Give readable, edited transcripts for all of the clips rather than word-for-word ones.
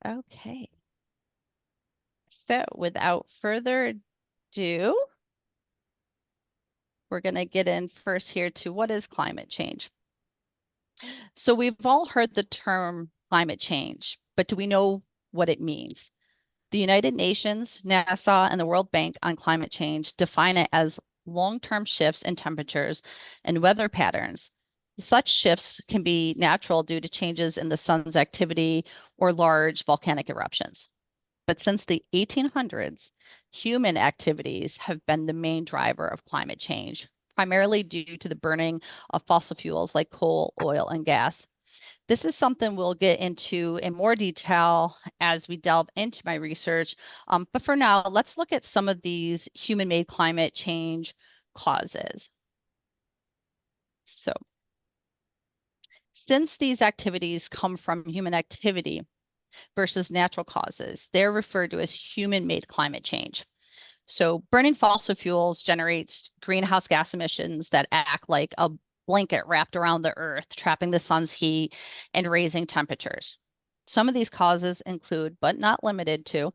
Okay. So without further ado, we're going to get in first here to what is climate change. So we've all heard the term climate change, but do we know what it means? The United Nations, NASA, and the World Bank on climate change define it as long-term shifts in temperatures and weather patterns. Such shifts can be natural due to changes in the sun's activity or large volcanic eruptions. But since the 1800s, human activities have been the main driver of climate change, primarily due to the burning of fossil fuels like coal, oil, and gas. This is something we'll get into in more detail as we delve into my research. But for now, let's look at some of these human-made climate change causes. So, since these activities come from human activity versus natural causes, they're referred to as human-made climate change. So burning fossil fuels generates greenhouse gas emissions that act like a blanket wrapped around the earth, trapping the sun's heat and raising temperatures. Some of these causes include, but not limited to,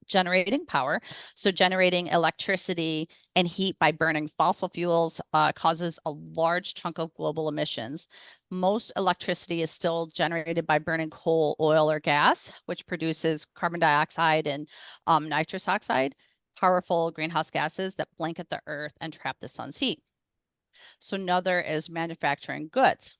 generating power. So generating electricity and heat by burning fossil fuels causes a large chunk of global emissions. Most electricity is still generated by burning coal, oil, or gas, which produces carbon dioxide and nitrous oxide, powerful greenhouse gases that blanket the earth and trap the sun's heat. So another is manufacturing goods.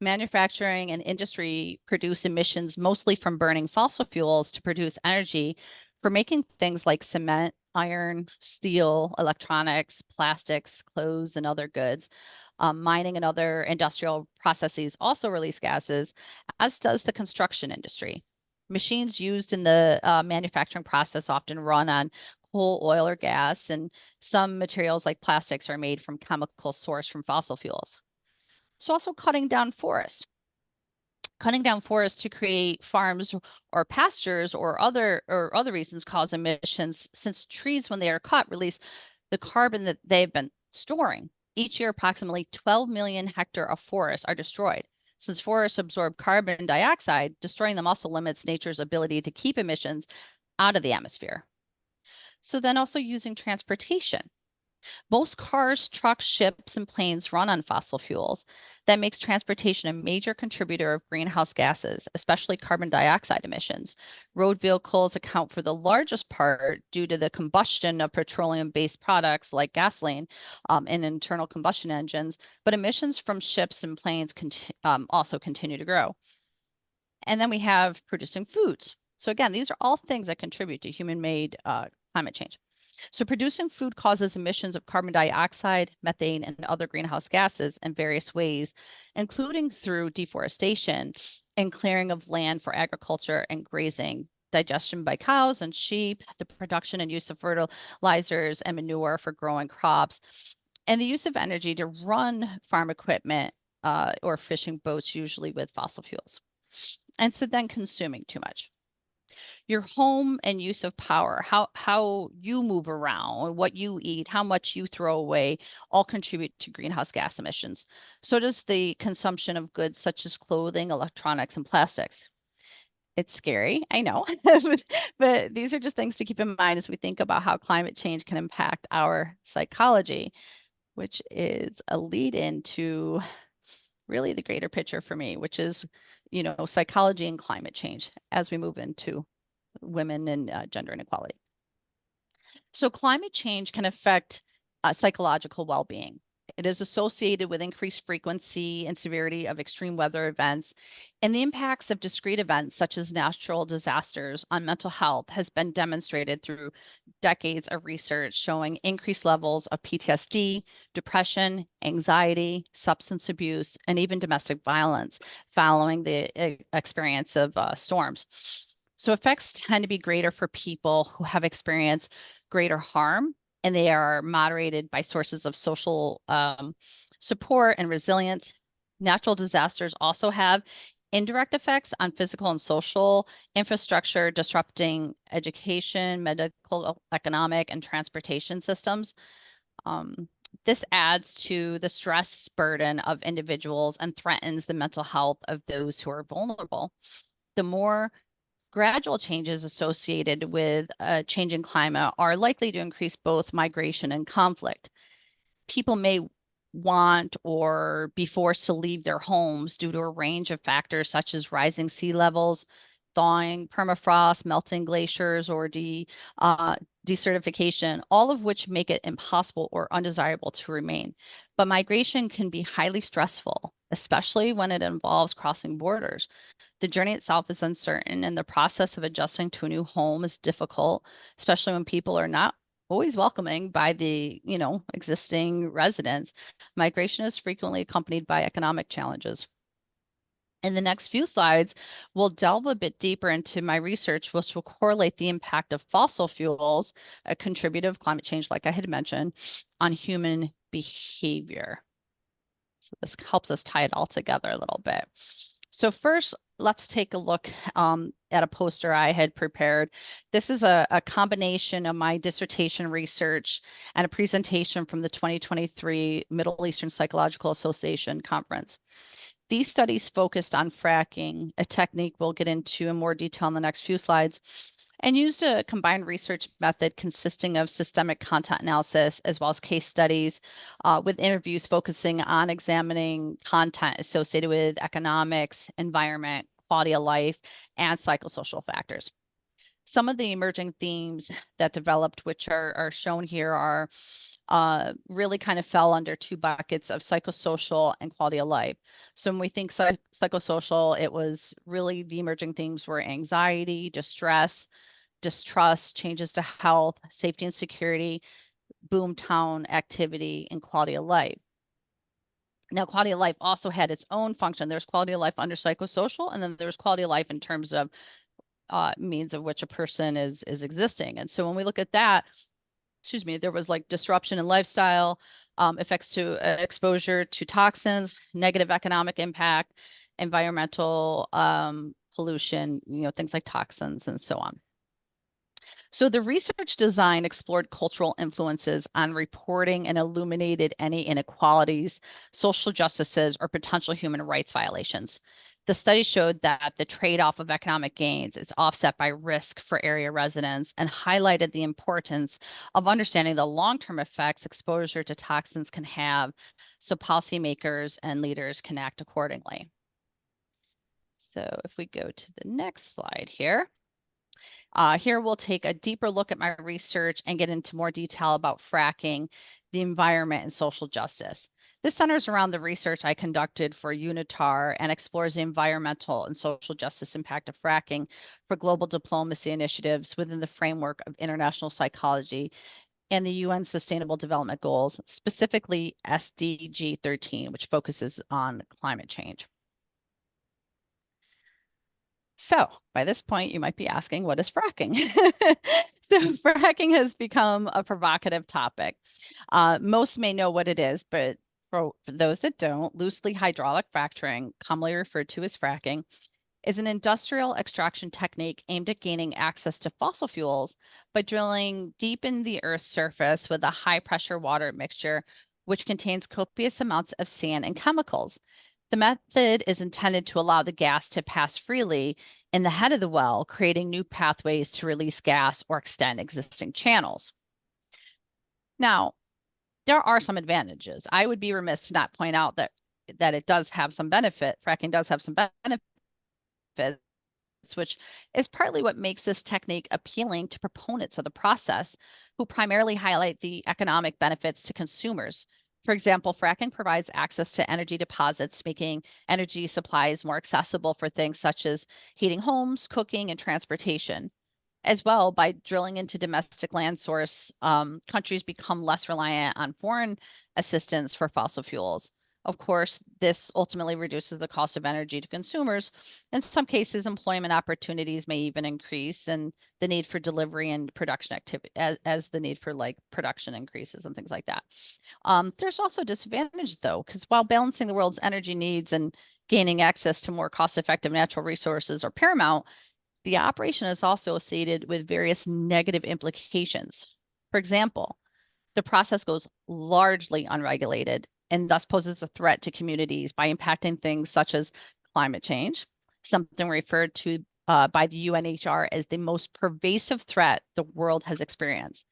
Manufacturing and industry produce emissions mostly from burning fossil fuels to produce energy for making things like cement, iron, steel, electronics, plastics, clothes, and other goods. Mining and other industrial processes also release gases, as does the construction industry. Machines used in the manufacturing process often run on coal, oil, or gas, and some materials like plastics are made from chemicals sourced from fossil fuels. So also cutting down forests. Cutting down forests to create farms or pastures or other reasons cause emissions, since trees, when they are cut, release the carbon that they've been storing. Each year, approximately 12 million hectares of forests are destroyed. Since forests absorb carbon dioxide, destroying them also limits nature's ability to keep emissions out of the atmosphere. So then also using transportation. Most cars, trucks, ships, and planes run on fossil fuels. That makes transportation a major contributor of greenhouse gases, especially carbon dioxide emissions. Road vehicles account for the largest part due to the combustion of petroleum-based products like gasoline and internal combustion engines, but emissions from ships and planes also continue to grow. And then we have producing foods. So again, these are all things that contribute to human-made climate change. So producing food causes emissions of carbon dioxide, methane, and other greenhouse gases in various ways, including through deforestation and clearing of land for agriculture and grazing, digestion by cows and sheep, the production and use of fertilizers and manure for growing crops, and the use of energy to run farm equipment or fishing boats, usually with fossil fuels. And so then consuming too much. Your home and use of power, how you move around, what you eat, how much you throw away, all contribute to greenhouse gas emissions. So does the consumption of goods such as clothing, electronics, and plastics. It's scary, I know, but these are just things to keep in mind as we think about how climate change can impact our psychology, which is a lead into really the greater picture for me, which is, psychology and climate change as we move into women and gender inequality. So climate change can affect psychological well-being. It is associated with increased frequency and severity of extreme weather events, and the impacts of discrete events such as natural disasters on mental health has been demonstrated through decades of research showing increased levels of PTSD, depression, anxiety, substance abuse, and even domestic violence following the experience of storms. So effects tend to be greater for people who have experienced greater harm, and they are moderated by sources of social support and resilience. Natural disasters also have indirect effects on physical and social infrastructure, disrupting education, medical, economic, and transportation systems. This adds to the stress burden of individuals and threatens the mental health of those who are vulnerable. The more Gradual changes associated with a change in climate are likely to increase both migration and conflict. People may want or be forced to leave their homes due to a range of factors such as rising sea levels, thawing permafrost, melting glaciers, or desertification, all of which make it impossible or undesirable to remain. But migration can be highly stressful, especially when it involves crossing borders. The journey itself is uncertain, and the process of adjusting to a new home is difficult, especially when people are not always welcoming by the, existing residents. Migration is frequently accompanied by economic challenges. In the next few slides, we'll delve a bit deeper into my research, which will correlate the impact of fossil fuels, a contributive climate change, like I had mentioned, on human behavior. So this helps us tie it all together a little bit. So first, let's take a look at a poster I had prepared. This is a combination of my dissertation research and a presentation from the 2023 Middle Eastern Psychological Association conference. These studies focused on fracking, a technique we'll get into in more detail in the next few slides, and used a combined research method consisting of systemic content analysis as well as case studies, with interviews focusing on examining content associated with economics, environment, quality of life, and psychosocial factors. Some of the emerging themes that developed, which are shown here, are really kind of fell under two buckets of psychosocial and quality of life. So when we think psychosocial, it was really the emerging themes were anxiety, distress, distrust, changes to health, safety and security, boomtown activity, and quality of life. Now, quality of life also had its own function. There's quality of life under psychosocial, and then there's quality of life in terms of means of which a person is existing. And so when we look at that, there was like disruption in lifestyle, effects to exposure to toxins, negative economic impact, environmental pollution, things like toxins and so on. So the research design explored cultural influences on reporting and illuminated any inequalities, social justices, or potential human rights violations. The study showed that the trade-off of economic gains is offset by risk for area residents and highlighted the importance of understanding the long-term effects exposure to toxins can have so policymakers and leaders can act accordingly. So if we go to the next slide here. Here we'll take a deeper look at my research and get into more detail about fracking, the environment, and social justice. This centers around the research I conducted for UNITAR and explores the environmental and social justice impact of fracking for global diplomacy initiatives within the framework of international psychology and the UN Sustainable Development Goals, specifically SDG 13, which focuses on climate change. So by this point, you might be asking, what is fracking? So fracking has become a provocative topic. Most may know what it is, but for those that don't, loosely hydraulic fracturing, commonly referred to as fracking, is an industrial extraction technique aimed at gaining access to fossil fuels by drilling deep in the Earth's surface with a high pressure water mixture, which contains copious amounts of sand and chemicals. The method is intended to allow the gas to pass freely in the head of the well, creating new pathways to release gas or extend existing channels. Now, there are some advantages. I would be remiss to not point out that it does have some benefit. Fracking does have some benefits, which is partly what makes this technique appealing to proponents of the process, who primarily highlight the economic benefits to consumers. For example, fracking provides access to energy deposits, making energy supplies more accessible for things such as heating homes, cooking, and transportation. As well, by drilling into domestic land source, countries become less reliant on foreign assistance for fossil fuels. Of course, this ultimately reduces the cost of energy to consumers. In some cases, employment opportunities may even increase, and the need for delivery and production activity as the need for like production increases and things like that. There's also a disadvantage though, because while balancing the world's energy needs and gaining access to more cost-effective natural resources are paramount, the operation is also associated with various negative implications. For example, the process goes largely unregulated and thus poses a threat to communities by impacting things such as climate change, something referred to by the UNHR as the most pervasive threat the world has experienced.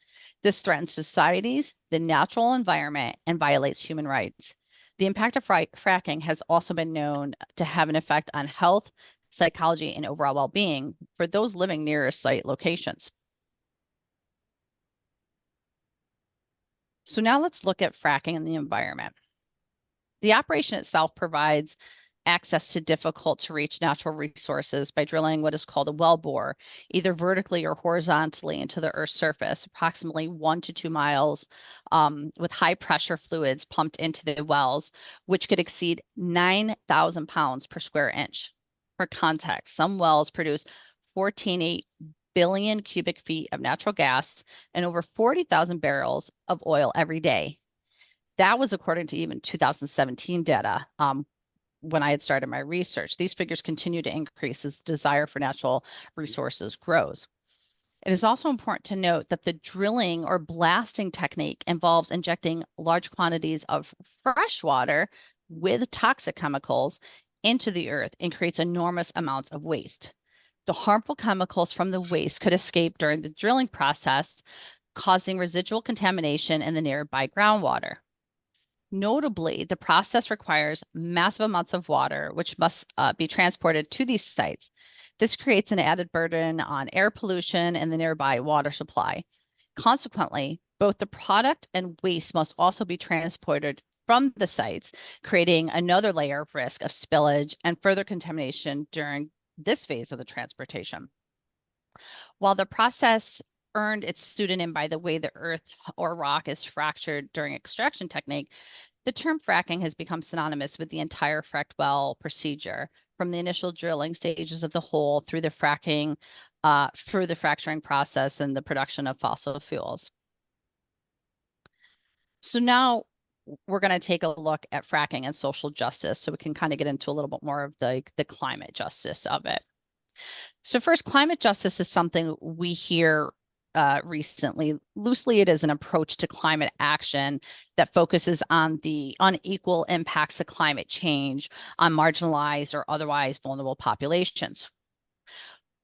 This threatens societies, the natural environment, and violates human rights. The impact of fracking has also been known to have an effect on health, psychology, and overall well-being for those living near site locations. So now let's look at fracking in the environment. The operation itself provides access to difficult to reach natural resources by drilling what is called a wellbore, either vertically or horizontally into the Earth's surface, approximately 1 to 2 miles, with high pressure fluids pumped into the wells, which could exceed 9,000 pounds per square inch. For context, some wells produce 14.8 billion cubic feet of natural gas and over 40,000 barrels of oil every day. That was according to even 2017 data, when I had started my research. These figures continue to increase as the desire for natural resources grows. It is also important to note that the drilling or blasting technique involves injecting large quantities of fresh water with toxic chemicals into the earth and creates enormous amounts of waste. The harmful chemicals from the waste could escape during the drilling process, causing residual contamination in the nearby groundwater. Notably, the process requires massive amounts of water, which must be transported to these sites. This creates an added burden on air pollution and the nearby water supply. Consequently, both the product and waste must also be transported from the sites, creating another layer of risk of spillage and further contamination during this phase of the transportation. While the process earned its pseudonym by the way the earth or rock is fractured during extraction technique, the term fracking has become synonymous with the entire fracked well procedure, from the initial drilling stages of the hole through the fracking, through the fracturing process and the production of fossil fuels. So now we're going to take a look at fracking and social justice, so we can kind of get into a little bit more of the climate justice of it. So first, climate justice is something we hear recently. Loosely, it is an approach to climate action that focuses on the unequal impacts of climate change on marginalized or otherwise vulnerable populations.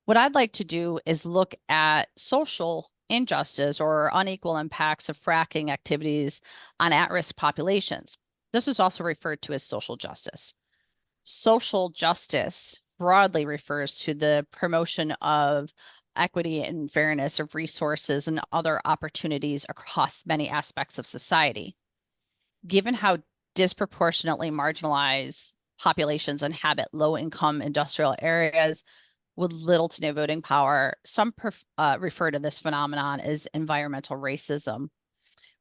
What I'd like to do is look at social injustice or unequal impacts of fracking activities on at-risk populations. This is also referred to as social justice. Social justice broadly refers to the promotion of equity and fairness of resources and other opportunities across many aspects of society. Given how disproportionately marginalized populations inhabit low-income industrial areas with little to no voting power, some refer to this phenomenon as environmental racism,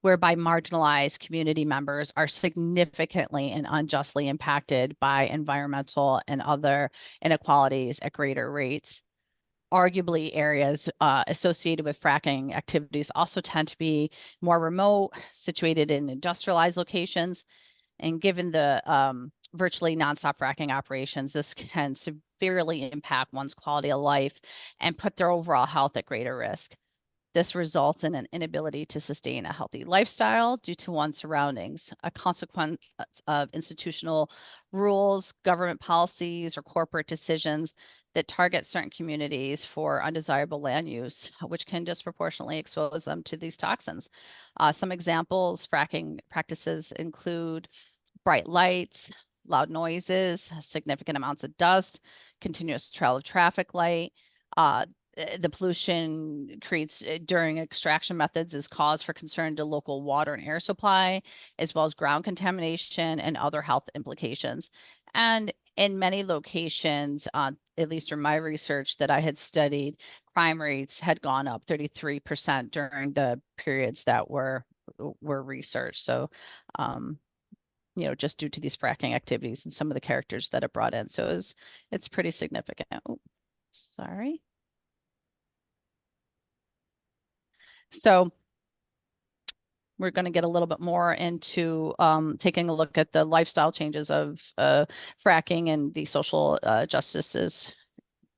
whereby marginalized community members are significantly and unjustly impacted by environmental and other inequalities at greater rates. Arguably, areas associated with fracking activities also tend to be more remote, situated in industrialized locations. And given the virtually nonstop fracking operations, this can severely impact one's quality of life and put their overall health at greater risk. This results in an inability to sustain a healthy lifestyle due to one's surroundings, a consequence of institutional rules, government policies, or corporate decisions that target certain communities for undesirable land use, which can disproportionately expose them to these toxins. Some examples, fracking practices include bright lights, loud noises, significant amounts of dust, continuous trail of traffic light. The pollution creates during extraction methods is cause for concern to local water and air supply, as well as ground contamination and other health implications. And in many locations, at least from my research that I had studied, crime rates had gone up 33% during the periods that were researched. So, just due to these fracking activities and some of the characters that it brought in. So it's pretty significant. Oh, sorry. So we're going to get a little bit more into taking a look at the lifestyle changes of fracking and the social justices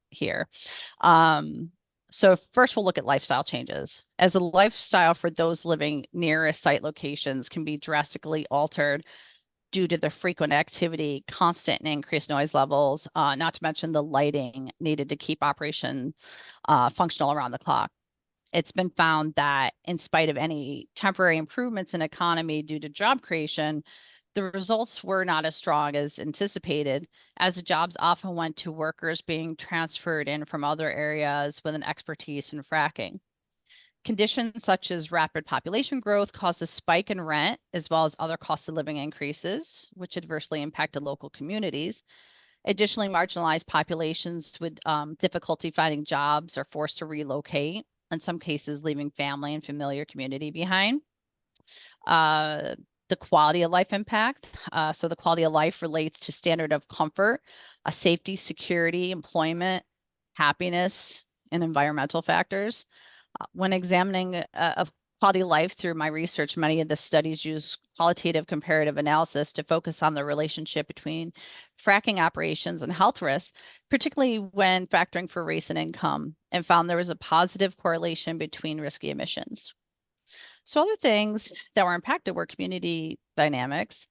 here. So first we'll look at lifestyle changes. As a lifestyle for those living nearest site locations can be drastically altered due to the frequent activity, constant and increased noise levels, not to mention the lighting needed to keep operation functional around the clock. It's been found that in spite of any temporary improvements in economy due to job creation, the results were not as strong as anticipated, as the jobs often went to workers being transferred in from other areas with an expertise in fracking. Conditions such as rapid population growth caused a spike in rent, as well as other cost of living increases, which adversely impacted local communities. Additionally, marginalized populations with difficulty finding jobs are forced to relocate, in some cases, leaving family and familiar community behind. Uh, the quality of life impact. So the quality of life relates to standard of comfort, safety, security, employment, happiness, and environmental factors. When examining of quality of life through my research, many of the studies use qualitative comparative analysis to focus on the relationship between fracking operations and health risks, particularly when factoring for race and income, and found there was a positive correlation between risky emissions. So other things that were impacted were community dynamics.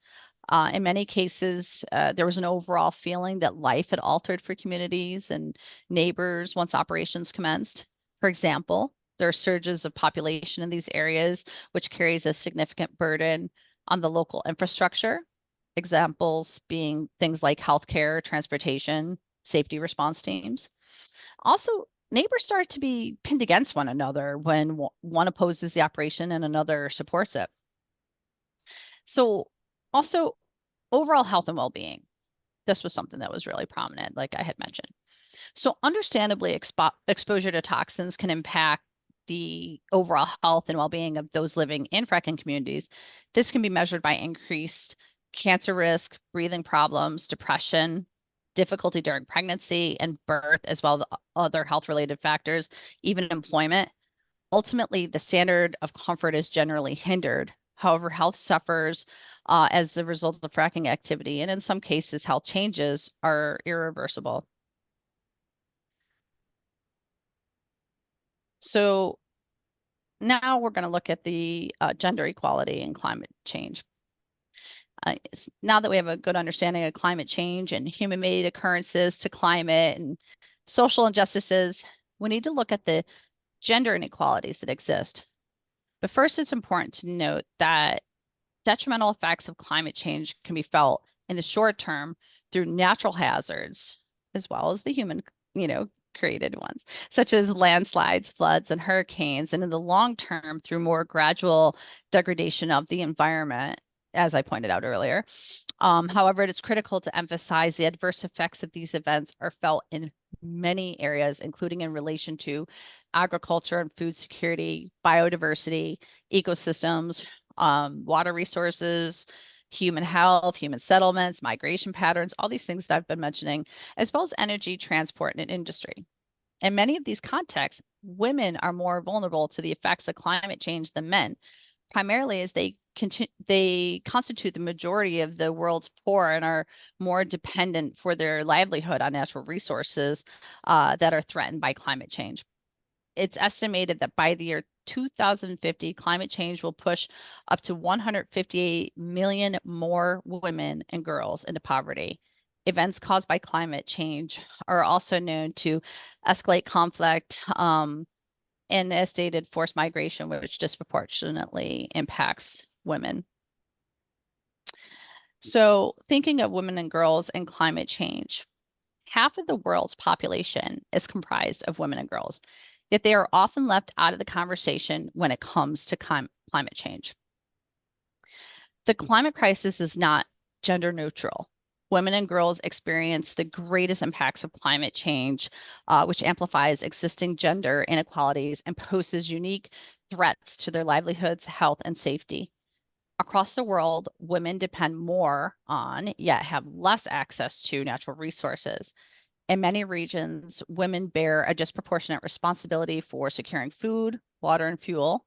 In many cases, there was an overall feeling that life had altered for communities and neighbors once operations commenced. For example, there are surges of population in these areas, which carries a significant burden on the local infrastructure. Examples being things like healthcare, transportation, safety response teams. Also, neighbors start to be pinned against one another when one opposes the operation and another supports it. So, also, overall health and well-being. This was something that was really prominent, like I had mentioned. So, understandably, exposure to toxins can impact the overall health and well-being of those living in fracking communities. This can be measured by increased cancer risk, breathing problems, depression, difficulty during pregnancy and birth, as well as other health-related factors, even employment. Ultimately, the standard of comfort is generally hindered. However, health suffers as a result of fracking activity, and in some cases, health changes are irreversible. So now we're going to look at the gender equality and climate change. Now that we have a good understanding of climate change and human-made occurrences to climate and social injustices, we need to look at the gender inequalities that exist. But first, it's important to note that detrimental effects of climate change can be felt in the short term through natural hazards, as well as the human, created ones, such as landslides, floods, and hurricanes, and in the long term through more gradual degradation of the environment, as I pointed out earlier. However, it's critical to emphasize the adverse effects of these events are felt in many areas, including in relation to agriculture and food security, biodiversity, ecosystems, water resources, human health, human settlements, migration patterns, all these things that I've been mentioning, as well as energy, transport, and industry. In many of these contexts, women are more vulnerable to the effects of climate change than men, primarily as they constitute the majority of the world's poor and are more dependent for their livelihood on natural resources that are threatened by climate change. It's estimated that by the year 2050, climate change will push up to 158 million more women and girls into poverty. Events caused by climate change are also known to escalate conflict and, as stated, forced migration, which disproportionately impacts women. So, thinking of women and girls and climate change, half of the world's population is comprised of women and girls, yet they are often left out of the conversation when it comes to climate change. The climate crisis is not gender neutral. Women and girls experience the greatest impacts of climate change, which amplifies existing gender inequalities and poses unique threats to their livelihoods, health, and safety. Across the world, women depend more on, yet have less access to natural resources. In many regions, women bear a disproportionate responsibility for securing food, water, and fuel.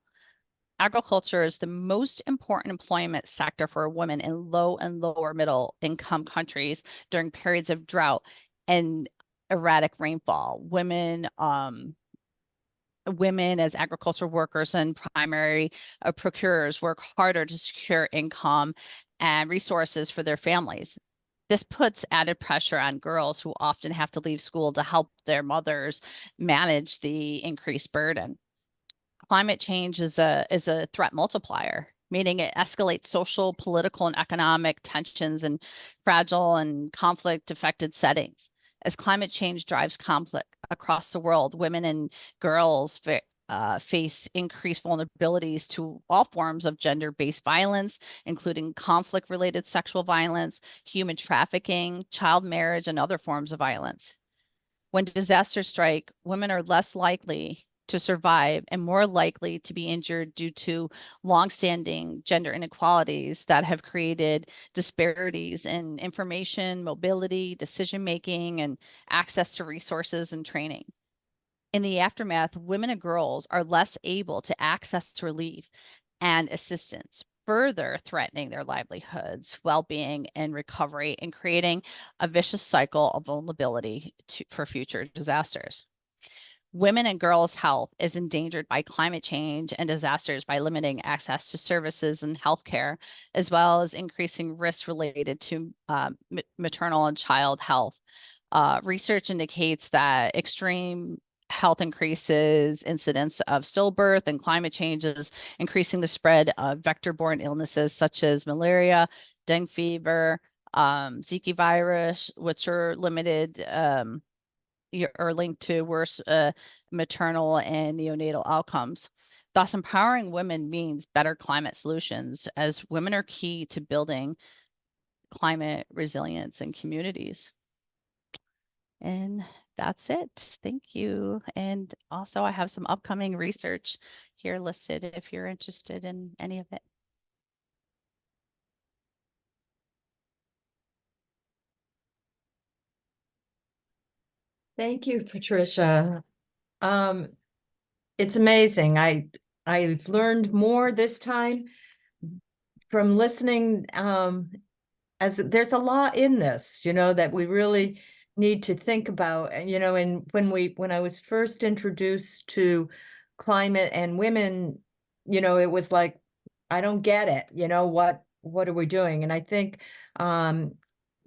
Agriculture is the most important employment sector for women in low and lower middle income countries during periods of drought and erratic rainfall. Women as agricultural workers and primary procurers work harder to secure income and resources for their families. This puts added pressure on girls who often have to leave school to help their mothers manage the increased burden. Climate change is a threat multiplier, meaning it escalates social, political, and economic tensions in fragile and conflict-affected settings. As climate change drives conflict across the world, women and girls face increased vulnerabilities to all forms of gender-based violence, including conflict-related sexual violence, human trafficking, child marriage, and other forms of violence. When disasters strike, women are less likely to survive and more likely to be injured due to longstanding gender inequalities that have created disparities in information, mobility, decision making, and access to resources and training. In the aftermath, women and girls are less able to access relief and assistance, further threatening their livelihoods, well-being, and recovery, and creating a vicious cycle of vulnerability for future disasters. Women and girls' health is endangered by climate change and disasters by limiting access to services and healthcare, as well as increasing risks related to maternal and child health. Research indicates that extreme health increases incidence of stillbirth, and climate changes increasing the spread of vector-borne illnesses such as malaria, dengue fever, Zika virus, which are limited or linked to worse maternal and neonatal outcomes. Thus, empowering women means better climate solutions, as women are key to building climate resilience in communities. And that's it. Thank you. And also, I have some upcoming research here listed if you're interested in any of it. Thank you, Patricia. It's amazing. I've learned more this time from listening, as there's a lot in this, that we really need to think about. And, and when I was first introduced to climate and women, it was like, I don't get it. What are we doing? And I think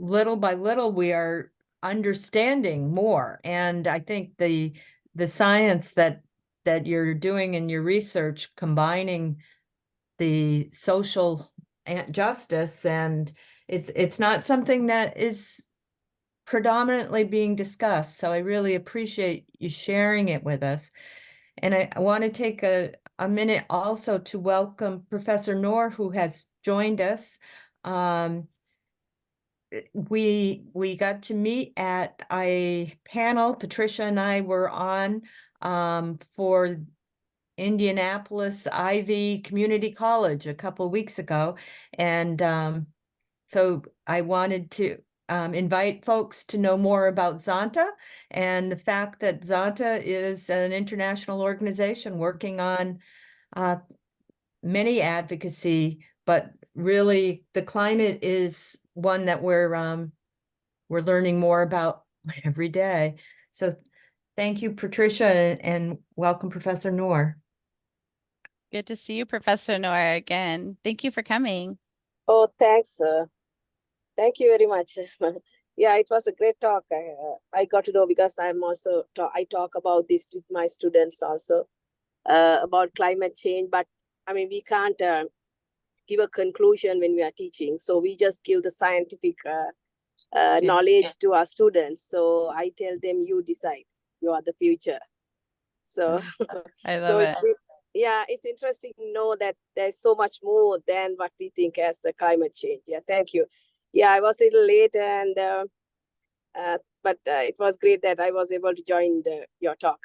little by little we are understanding more. And I think the science that you're doing in your research, combining the social justice, and it's not something that is predominantly being discussed. So I really appreciate you sharing it with us. And I want to take a minute also to welcome Professor Noor, who has joined us. We got to meet at a panel Patricia and I were on for Indianapolis Ivy Community College a couple of weeks ago. And so I wanted to invite folks to know more about Zonta and the fact that Zonta is an international organization working on many advocacy, but really the climate is one that we're learning more about every day. So thank you, Patricia, and welcome, Professor Noor. Good to see you, Professor Noor, again. Thank you for coming. Oh, thanks. Thank you very much. Yeah, it was a great talk. I got to know, because I'm also I talk about this with my students also about climate change. But I mean, we can't give a conclusion when we are teaching. So we just give the scientific knowledge to our students. So I tell them, you decide. You are the future. So, I so love it. Yeah, it's interesting to know that there's so much more than what we think as the climate change. Yeah, thank you. Yeah, I was a little late, and but it was great that I was able to join your talk.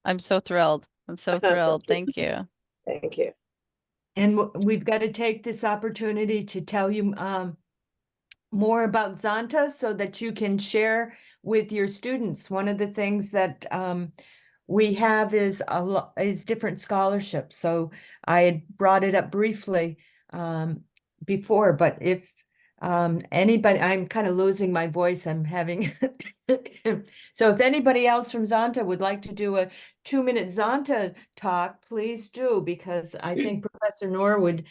I'm so thrilled. I'm so thrilled. Thank you. Thank you. And we've got to take this opportunity to tell you more about Zonta so that you can share with your students. One of the things that we have is different scholarships. So I had brought it up briefly before, but if anybody, I'm kind of losing my voice. I'm having, so if anybody else from Zonta would like to do a 2-minute Zonta talk, please do, because I think Professor Noor would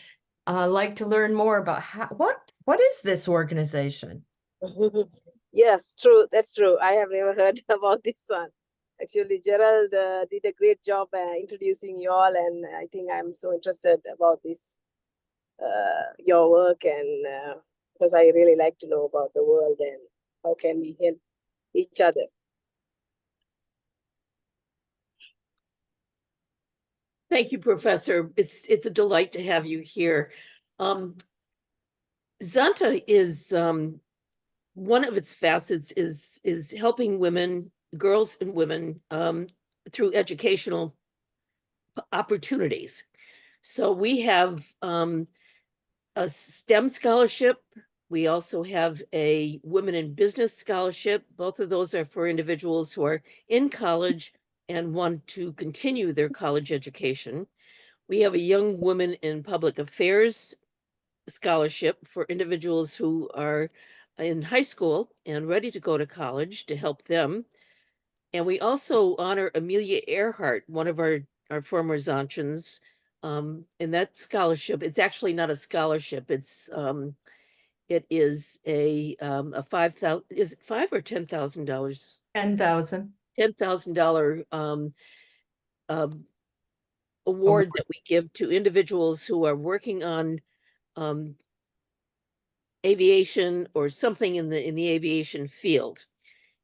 like to learn more about what What is this organization? Yes, true. That's true. I have never heard about this one. Actually, Gerald did a great job introducing you all, and I think I'm so interested about this, your work, and because I really like to know about the world and how can we help each other. Thank you, Professor. It's a delight to have you here. Zanta is one of its facets is helping women, girls and women, through educational opportunities. So we have a STEM scholarship. We also have a Women in Business scholarship. Both of those are for individuals who are in college and want to continue their college education. We have a Young Women in Public Affairs scholarship for individuals who are in high school and ready to go to college to help them. And we also honor Amelia Earhart, one of our former Zontians. In that scholarship, it's actually not a scholarship. It is a $5,000, is it $5,000 or $10,000? 10,000. $10,000 award that we give to individuals who are working on aviation or something in the aviation field.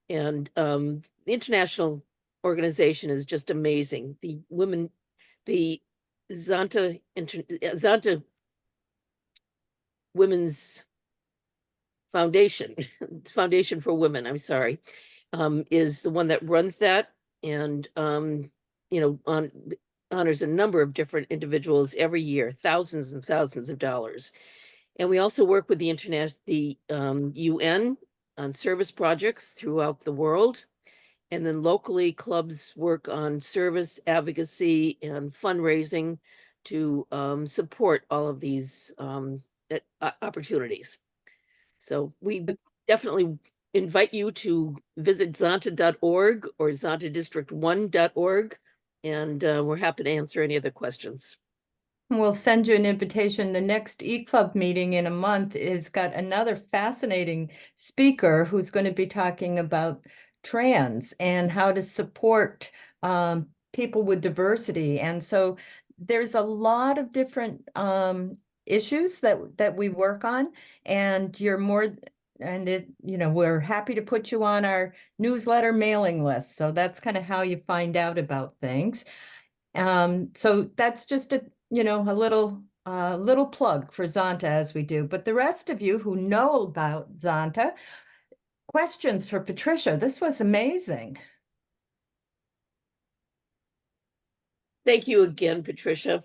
And the international organization is just amazing. The Zanta Women's Foundation, Foundation for Women, I'm sorry, is the one that runs that, and honors a number of different individuals every year, thousands and thousands of dollars. And we also work with the UN on service projects throughout the world. And then locally, clubs work on service, advocacy, and fundraising to support all of these opportunities. So we definitely invite you to visit zonta.org or zontadistrict1.org, and we're happy to answer any other questions. We'll send you an invitation. The next E-Club meeting in a month is got another fascinating speaker who's going to be talking about trans and how to support people with diversity. And so there's a lot of different issues that we work on, and we're happy to put you on our newsletter mailing list. So that's kind of how you find out about things. So that's just a little plug for Zonta as we do. But the rest of you who know about Zonta, questions for Patricia. This was amazing. Thank you again, Patricia.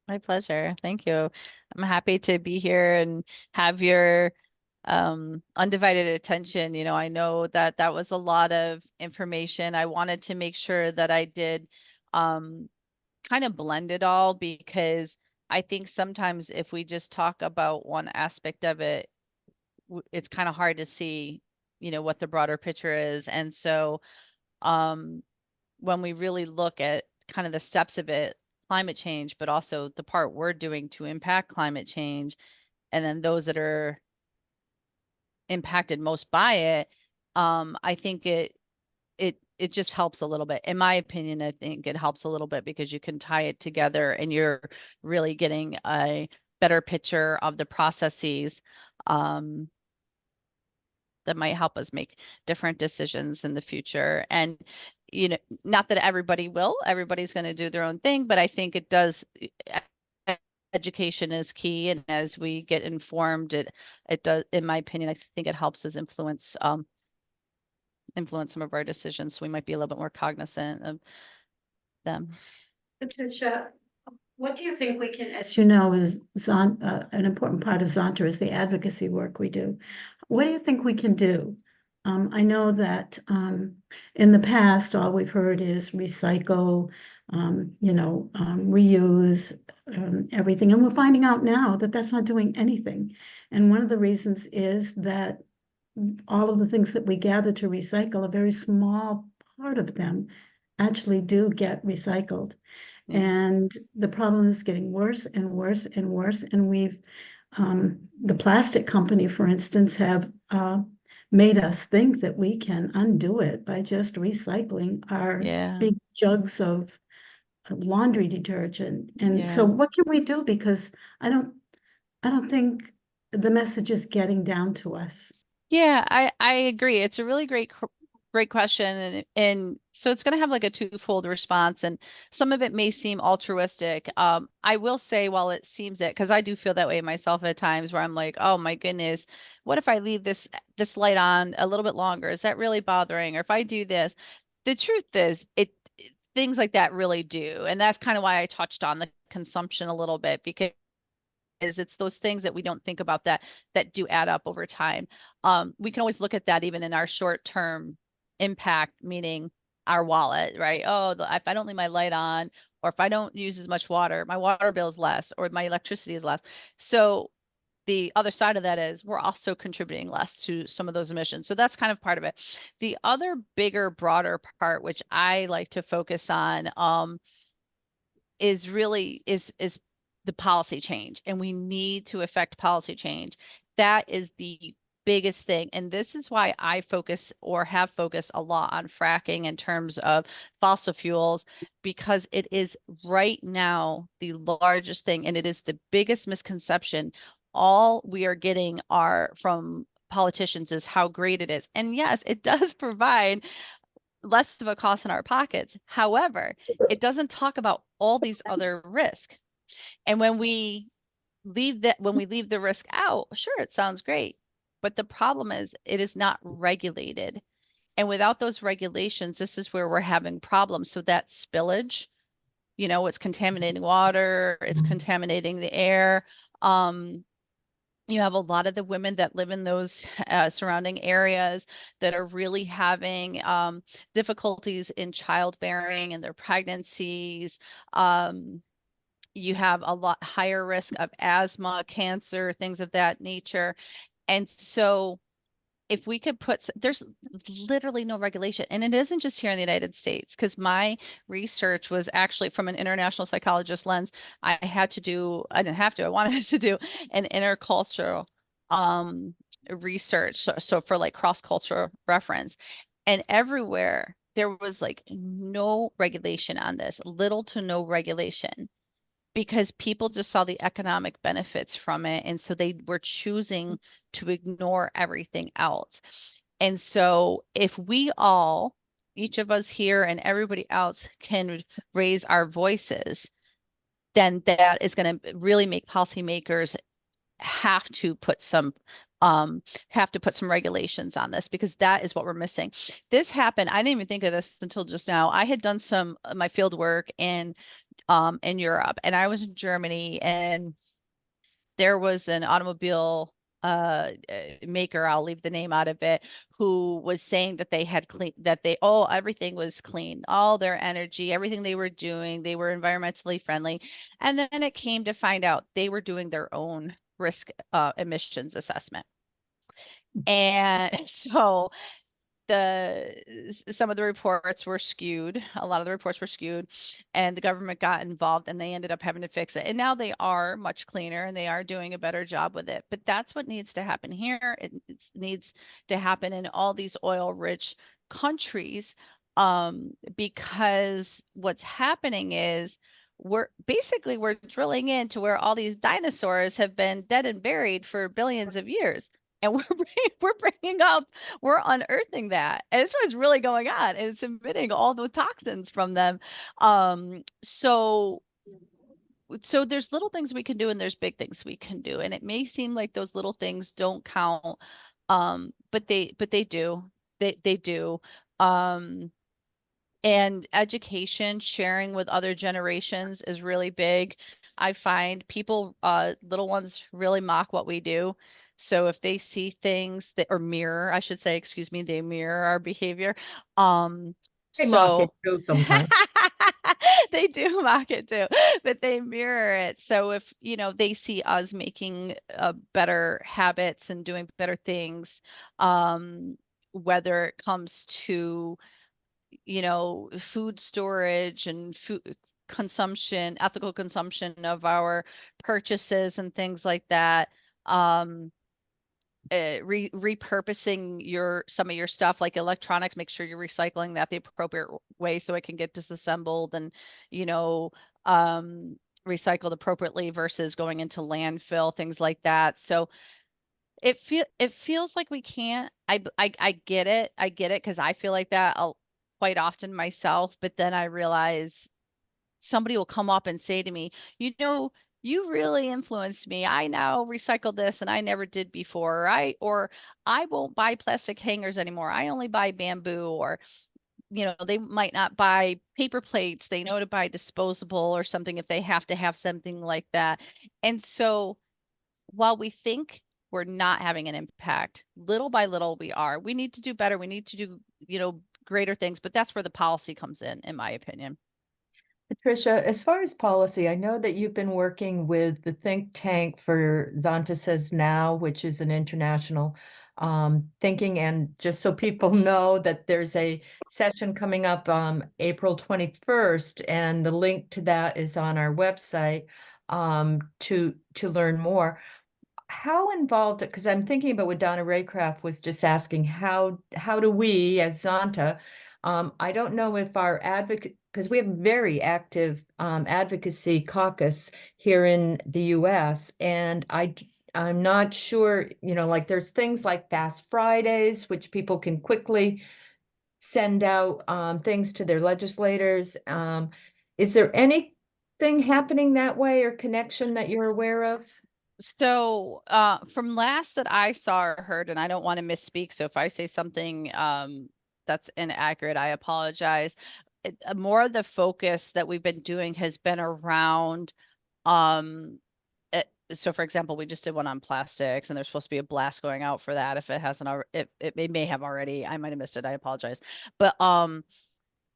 My pleasure. Thank you. I'm happy to be here and have your undivided attention. I know that was a lot of information. I wanted to make sure that I did kind of blend it all, because I think sometimes if we just talk about one aspect of it, it's kind of hard to see, what the broader picture is. And so when we really look at kind of the steps of it, climate change, but also the part we're doing to impact climate change, and then those that are impacted most by it, I think it just helps a little bit. In my opinion, I think it helps a little bit because you can tie it together and you're really getting a better picture of the processes that might help us make different decisions in the future. And, not that everybody's going to do their own thing, but I think it does. Education is key. And as we get informed, it does, in my opinion, I think it helps us influence some of our decisions. So we might be a little bit more cognizant of them. Patricia, what do you think we can, as you know, is an important part of Zonta is the advocacy work we do. What do you think we can do? I know that in the past, all we've heard is recycle, reuse, everything. And we're finding out now that that's not doing anything. And one of the reasons is that all of the things that we gather to recycle, a very small part of them actually do get recycled. And the problem is getting worse and worse and worse. And we've The plastic company, for instance, have made us think that we can undo it by just recycling our Yeah. big jugs of laundry detergent. And so Yeah. what can we do? Because I don't think the message is getting down to us. Yeah, I agree. It's a really great question, and so it's going to have like a twofold response, and some of it may seem altruistic. I will say, while it seems it, because I do feel that way myself at times, where I'm like, oh my goodness, what if I leave this light on a little bit longer? Is that really bothering? Or if I do this, the truth is, things like that really do, and that's kind of why I touched on the consumption a little bit, because it's those things that we don't think about that do add up over time. We can always look at that even in our short-term impact, meaning our wallet, right? Oh, if I don't leave my light on, or if I don't use as much water, my water bill is less, or my electricity is less. So the other side of that is we're also contributing less to some of those emissions. So that's kind of part of it. The other bigger, broader part, which I like to focus on, is really is the policy change, and we need to affect policy change. That is the biggest thing, and this is why I focus, or have focused a lot, on fracking in terms of fossil fuels, because it is right now the largest thing, and it is the biggest misconception. All we are getting are from politicians is how great it is, and yes, it does provide less of a cost in our pockets. However, it doesn't talk about all these other risks. And when we leave the risk out, sure, it sounds great. But the problem is it is not regulated. And without those regulations, this is where we're having problems. So that spillage, it's contaminating water, it's contaminating the air. You have a lot of the women that live in those surrounding areas that are really having difficulties in childbearing and their pregnancies. You have a lot higher risk of asthma, cancer, things of that nature. And so if we could there's literally no regulation, and it isn't just here in the United States, because my research was actually from an international psychologist lens. I didn't have to, I wanted to do an intercultural research. So for like cross-cultural reference, and everywhere there was like no regulation on this, little to no regulation, because people just saw the economic benefits from it. And so they were choosing to ignore everything else. And so if each of us here and everybody else, can raise our voices, then that is going to really make policymakers have to put some regulations on this, because that is what we're missing. This happened, I didn't even think of this until just now. I had done some my field work in Europe, and I was in Germany, and there was an automobile maker, I'll leave the name out of it, who was saying that they had everything was clean, all their energy, everything they were doing, they were environmentally friendly. And then it came to find out they were doing their own risk emissions assessment. And so some of the reports were skewed. A lot of the reports were skewed, and the government got involved, and they ended up having to fix it. And now they are much cleaner, and they are doing a better job with it. But that's what needs to happen here. It needs to happen in all these oil-rich countries, because what's happening is we're drilling into where all these dinosaurs have been dead and buried for billions of years. And we're unearthing that. And it's what's really going on. And it's emitting all the toxins from them. So there's little things we can do, and there's big things we can do. And it may seem like those little things don't count. But they do. They do. And education, sharing with other generations is really big. I find people, little ones, really mock what we do. So if they see things or mirror, I should say, excuse me, they mirror our behavior. They mock it So too sometimes. they do mock it too, but they mirror it. So if, they see us making better habits and doing better things, whether it comes to food storage and consumption, ethical consumption of our purchases and things like that. Repurposing some of your stuff like electronics, make sure you're recycling that the appropriate way so it can get disassembled and, you know, recycled appropriately versus going into landfill, things like that. So it feels like we can't. I get it. I get it because I feel like that quite often myself. But then I realize somebody will come up and say to me, you know, you really influenced me. I now recycle this and I never did before. Or I won't buy plastic hangers anymore. I only buy bamboo. Or, you know, they might not buy paper plates. They know to buy disposable or something if they have to have something like that. And so while we think we're not having an impact, little by little we are. We need to do better. We need to do, you know, greater things, but that's where the policy comes in my opinion. Patricia, as far as policy, I know that you've been working with the think tank for Zonta Says Now, which is an international thinking. And just so people know that there's a session coming up April 21st, and the link to that is on our website to learn more. How involved, because I'm thinking about what Donna Raycraft was just asking, how do we as Zonta, I don't know if our advocate, because we have very active advocacy caucus here in the US, and I'm not sure, you know, like there's things like Fast Fridays, which people can quickly send out things to their legislators. Is there anything happening that way or connection that you're aware of? So, from last that I saw or heard, and I don't want to misspeak, so if I say something that's inaccurate, I apologize. More of the focus that we've been doing has been around, so for example, we just did one on plastics, and there's supposed to be a blast going out for that. If it hasn't already, it may have already. I might have missed it. I apologize. But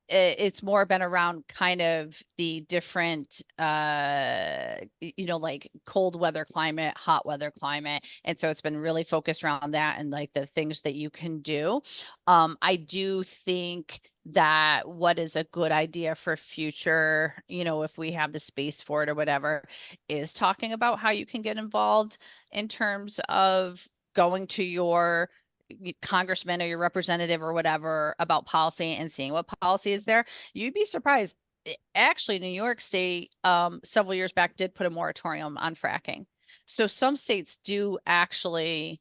it's more been around kind of the different you know, like cold weather climate, hot weather climate, and so it's been really focused around that and like the things that you can do. I do think that what is a good idea for future, you know, if we have the space for it or whatever, is talking about how you can get involved in terms of going to your congressman or your representative or whatever about policy and seeing what policy is there. You'd be surprised. Actually, New York State several years back did put a moratorium on fracking. So some states do actually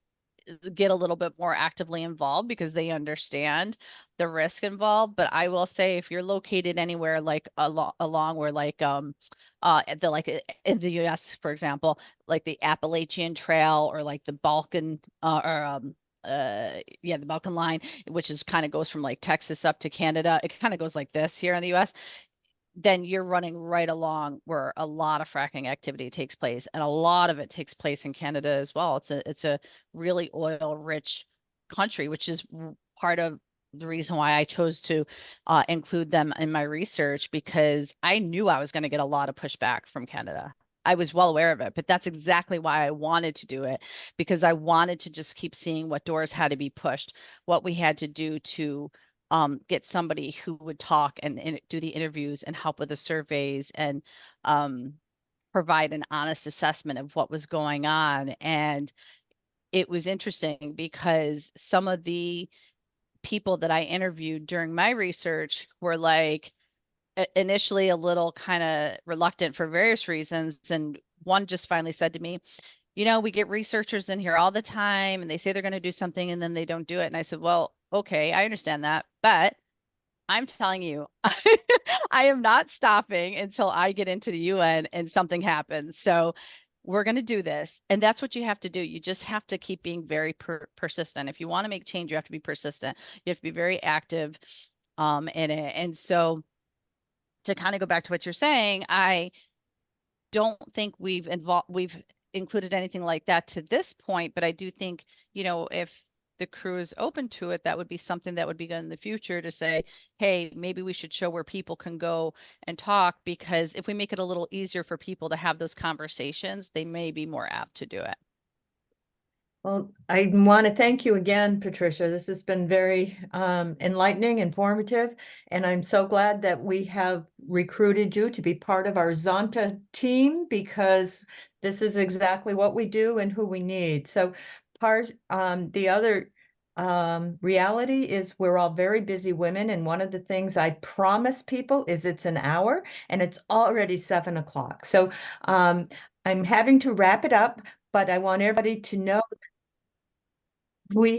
get a little bit more actively involved because they understand the risk involved. But I will say, if you're located anywhere like along where like the like in the US, for example, like the Appalachian Trail or like the Balkan yeah, the Balkan line, which is kind of goes from like Texas up to Canada. It kind of goes like this here in the US. Then you're running right along where a lot of fracking activity takes place, and a lot of it takes place in Canada as well. It's a really oil rich country, which is part of the reason why I chose to include them in my research, because I knew I was going to get a lot of pushback from Canada. I was well aware of it, but that's exactly why I wanted to do it, because I wanted to just keep seeing what doors had to be pushed, what we had to do to get somebody who would talk and do the interviews and help with the surveys and provide an honest assessment of what was going on. And it was interesting because some of the people that I interviewed during my research were like initially a little kind of reluctant for various reasons. And one just finally said to me, you know, we get researchers in here all the time and they say they're going to do something and then they don't do it. And I said, well, okay, I understand that, but I'm telling you, I am not stopping until I get into the UN and something happens. So we're going to do this. And that's what you have to do. You just have to keep being very persistent. If you want to make change, you have to be persistent. You have to be very active in it. And so to kind of go back to what you're saying, I don't think we've included anything like that to this point, but I do think, you know, if the crew is open to it, that would be something that would be done in the future to say, hey, maybe we should show where people can go and talk, because if we make it a little easier for people to have those conversations, they may be more apt to do it. Well, I want to thank you again, Patricia. This has been very enlightening, informative, and I'm so glad that we have recruited you to be part of our Zonta team, because this is exactly what we do and who we need. So the other reality is we're all very busy women, and one of the things I promise people is it's an hour, and it's already 7 o'clock. So I'm having to wrap it up, but I want everybody to know we